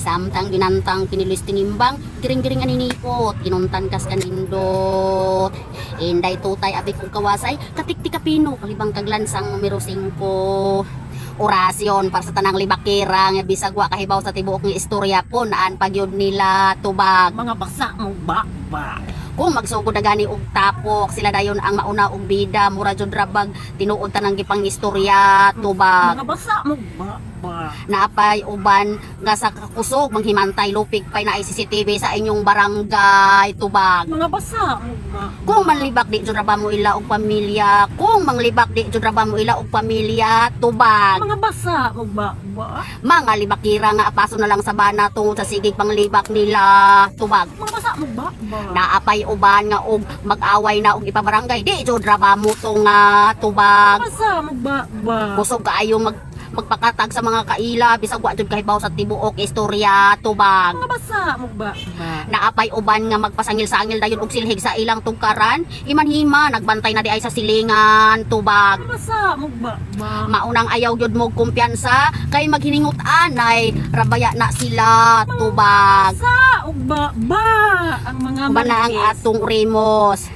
Samtang ginantang pinilis tinimbang, giring-giring aninipot, ginuntan kas kanindot. Inday tutay abik kong kawasay, katikti kapino, kalibang kaglansang numero 5. Orasyon para sa tanang libakirang, bisag wa kahibaw sa tibuok ng istorya po, naan pagyod nila tubag. Mga basa mo ba? Kung magsugod na gani og tapok, sila dayon ang mauna og bida, mura jud rabag tinuod tanang gipang istorya tubag. Mga basa mo ba? Naapay uban nga sa kakusog manghimantay lupig pay na CCTV sa inyong barangay tubag. Mga basa mo ba? Kung manlibak di jud ra ba mo ila og pamilya, kung manglibak di jud ra ba mo ila og pamilya tubag. Mga basa mo ba? Mga libakira nga apaso na lang sa bana tungod sa sigig panglibak nila tubag. Mga basa mo ba? Naapay uban nga og mag-away na og ipabarangay di jud ra ba mo to nga tubag. Basa mo ba? Kusog kaayo magpakatag sa mga kaila bisag wa jud kahibaw sa tibuok istorya tubag. Mga basa mo ba? Naapay uban nga magpasangil-sangil dayon og silhig sa ilang tungkaran, imanhima nagbantay na di ay sa silingan tubag. Mga basa mo ba? Maunang ayaw gyud mo kumpiyansa kay maghiningot anay rabaya na sila tubag. Basa o ba? Ang mga Banang marites. atong Remos.